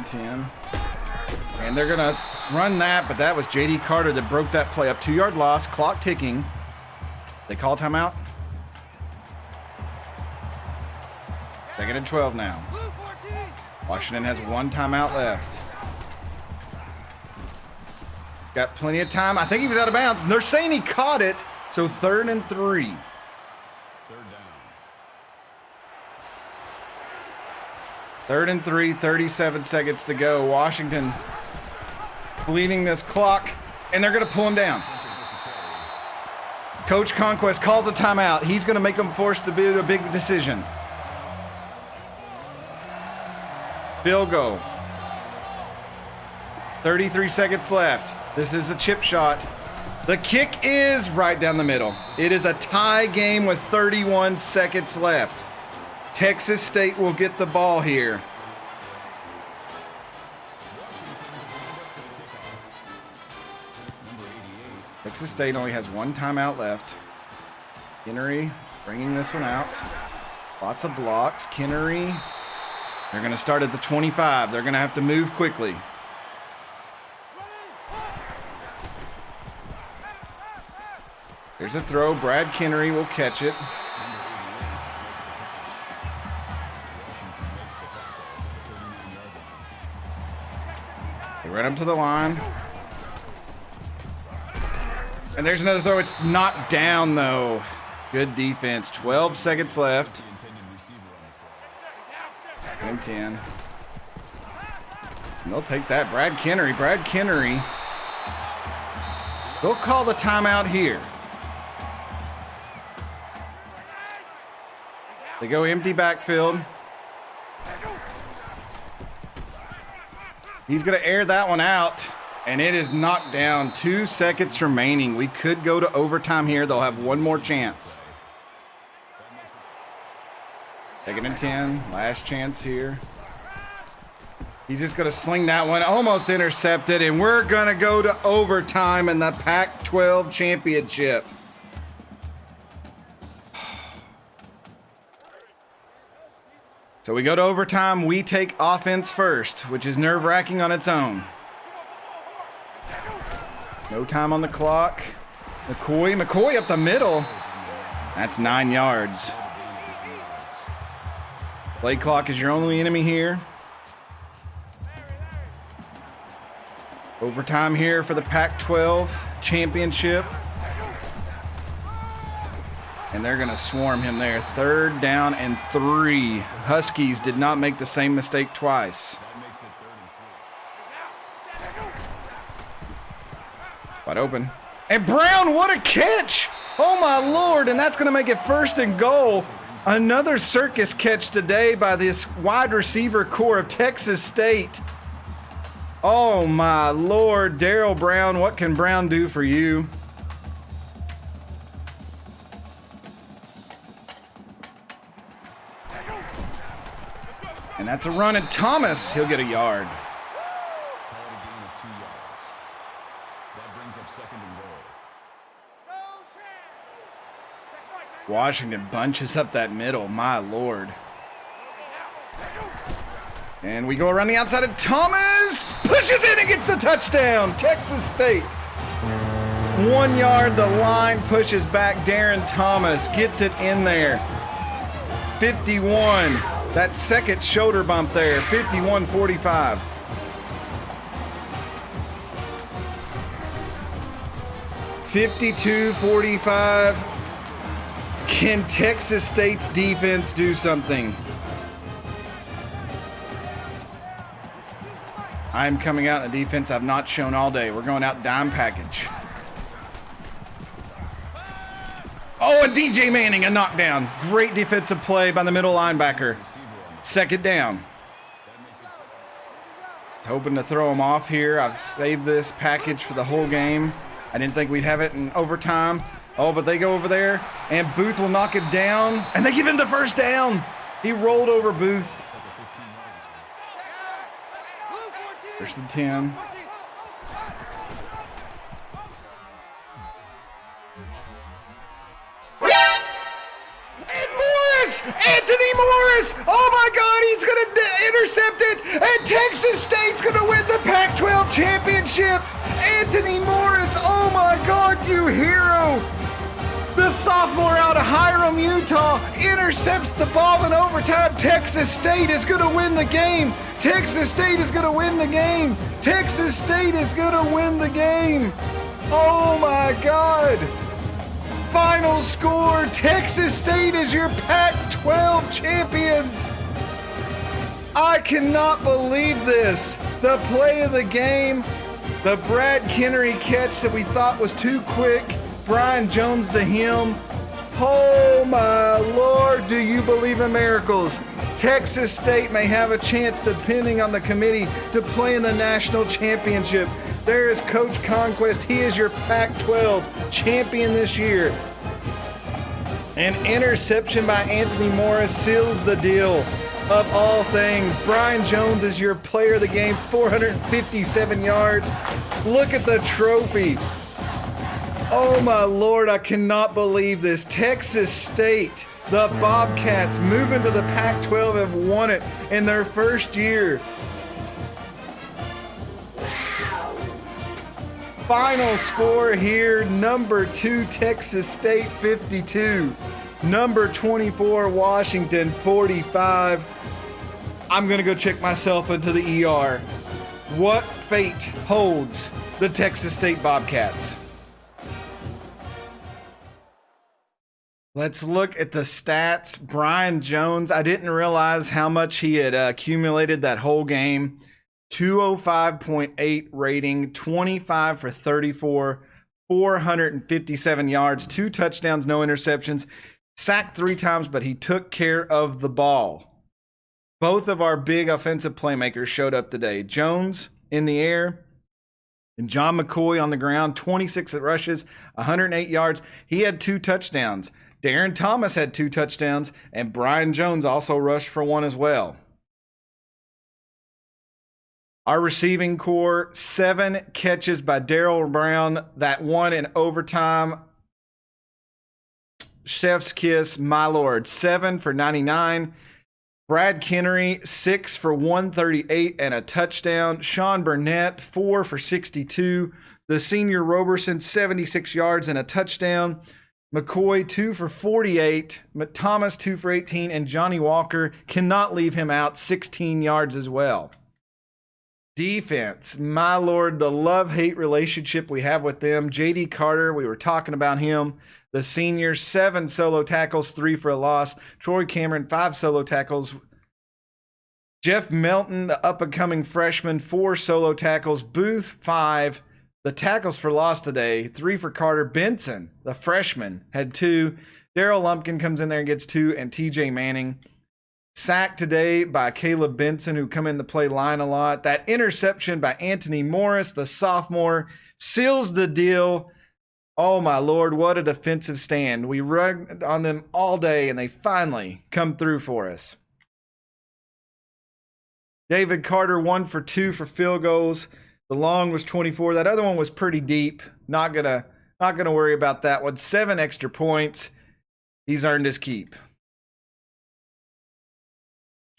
10. And they're going to run that, but that was J.D. Carter that broke that play up. 2-yard loss, clock ticking. They call timeout. 2nd and 12 now. Washington has 1 timeout left. Got plenty of time. I think he was out of bounds. They're saying he caught it, so 3rd and 3. 3rd down. 3rd and 3, 37 seconds to go. Washington bleeding this clock, and they're going to pull him down. Coach Conquest calls a timeout. He's going to make them forced to do a big decision. Field goal. 33 seconds left. This is a chip shot. The kick is right down the middle. It is a tie game with 31 seconds left. Texas State will get the ball here. Texas State only has 1 timeout left. Kennery bringing this one out. Lots of blocks. Kennery. They're going to start at the 25. They're going to have to move quickly. Here's a throw. Brad Kennery will catch it. They run up to the line. And there's another throw. It's knocked down, though. Good defense. 12 seconds left. 10. And they'll take that. Brad Kennery. They'll call the timeout here. They go empty backfield. He's going to air that one out, and it is knocked down. 2 seconds remaining. We could go to overtime here. They'll have one more chance. 2nd and 10. Last chance here. He's just going to sling that one. Almost intercepted, and we're going to go to overtime in the Pac-12 championship. So we go to overtime. We take offense first, which is nerve-wracking on its own. No time on the clock. McCoy up the middle. That's 9 yards. Play clock is your only enemy here. Overtime here for the Pac-12 championship. And they're going to swarm him there. 3rd down and 3. Huskies did not make the same mistake twice. Wide open. And Brown, what a catch! Oh my Lord, and that's going to make it 1st and goal. Another circus catch today by this wide receiver core of Texas State. Oh my Lord, Darrell Brown, what can Brown do for you? And that's a run at Thomas. He'll get a yard. Washington bunches up that middle. My Lord. And we go around the outside of Thomas. Pushes in and gets the touchdown. Texas State. 1 yard. The line pushes back. Darren Thomas gets it in there. 51. That second shoulder bump there. 51-45. $52-45. Can Texas State's defense do something? I'm coming out in a defense I've not shown all day. We're going out dime package. Oh, and DJ Manning, a knockdown. Great defensive play by the middle linebacker. Second down. Hoping to throw him off here. I've saved this package for the whole game. I didn't think we'd have it in overtime. Oh, but they go over there, and Booth will knock it down, and they give him the first down. He rolled over Booth. First and 10. Anthony Morris! Oh my God, he's going to intercept it, and Texas State's going to win the Pac-12 championship. Anthony Morris, oh my God, you hero! The sophomore out of Hiram, Utah, intercepts the ball in overtime. Texas State is going to win the game. Texas State is going to win the game. Texas State is going to win the game. Oh my God. Final score, Texas State is your Pac-12 champions. I cannot believe this. The play of the game, the Brad Kennery catch that we thought was too quick, Brian Jones to him. Oh my Lord, do you believe in miracles? Texas State may have a chance, depending on the committee, to play in the national championship. There is Coach Conquest. He is your Pac-12 champion this year. An interception by Anthony Morris seals the deal. Of all things, Brian Jones is your player of the game, 457 yards. Look at the trophy. Oh my Lord, I cannot believe this. Texas State, the Bobcats, moving to the Pac-12, have won it in their first year. Final score here, number 2 Texas State 52, number 24 Washington 45. I'm gonna go check myself into the ER. What fate holds the Texas State Bobcats? Let's look at the stats. Brian Jones, I didn't realize how much he had accumulated that whole game. 205.8 rating, 25 for 34, 457 yards, 2 touchdowns, no interceptions, sacked 3 times, but he took care of the ball. Both of our big offensive playmakers showed up today. Jones in the air and John McCoy on the ground, 26 rushes, 108 yards. He had 2 touchdowns. Darren Thomas had 2 touchdowns, and Brian Jones also rushed for 1 as well. Our receiving core, 7 catches by Darrell Brown, that one in overtime. Chef's kiss, my Lord, 7 for 99. Brad Kennery, 6 for 138 and a touchdown. Sean Burnett, 4 for 62. The senior Roberson, 76 yards and a touchdown. McCoy, 2 for 48. Thomas, 2 for 18. And Johnny Walker, cannot leave him out, 16 yards as well. Defense, my Lord, the love-hate relationship we have with them. J.D. Carter, we were talking about him. The senior, 7 solo tackles, 3 for a loss. Troy Cameron, 5 solo tackles. Jeff Melton, the up-and-coming freshman, 4 solo tackles. Booth, 5. The tackles for loss today, 3 for Carter. Benson, the freshman, had 2. Daryl Lumpkin comes in there and gets 2. And TJ Manning. Sacked today by Caleb Benson, who come in to play line a lot. That interception by Anthony Morris, the sophomore, seals the deal. Oh, my Lord, what a defensive stand. We rugged on them all day, and they finally come through for us. David Carter, 1 for 2 for field goals. The long was 24. That other one was pretty deep. Not gonna worry about that one. 7 extra points. He's earned his keep.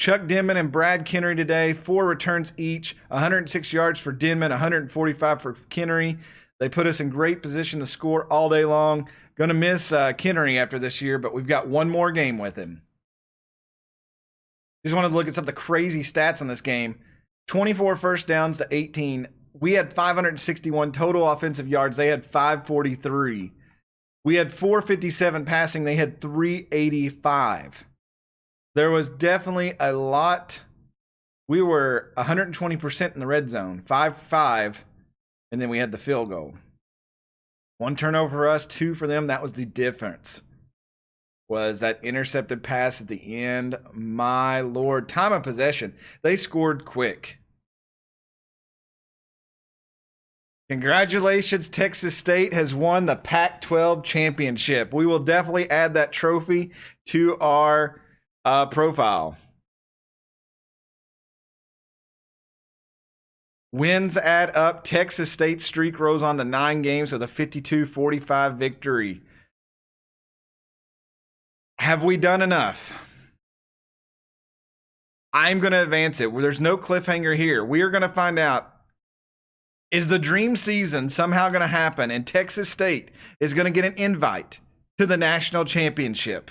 Chuck Denman and Brad Kennery today, 4 returns each, 106 yards for Denman, 145 for Kennery. They put us in great position to score all day long. Going to miss Kennery after this year, but we've got 1 more game with him. Just wanted to look at some of the crazy stats on this game. 24 first downs to 18. We had 561 total offensive yards. They had 543. We had 457 passing. They had 385. There was definitely a lot We were 120% in the red zone, 5-5, and then we had the field goal. 1 turnover for us, 2 for them. That was the difference. Was that intercepted pass at the end. My Lord. Time of possession. They scored quick. Congratulations, Texas State has won the Pac-12 championship. We will definitely add that trophy to our profile. Wins add up. Texas State streak rose on to 9 games with a 52-45 victory. Have we done enough? I'm going to advance it. There's no cliffhanger here. We are going to find out, is the dream season somehow going to happen and Texas State is going to get an invite to the national championship?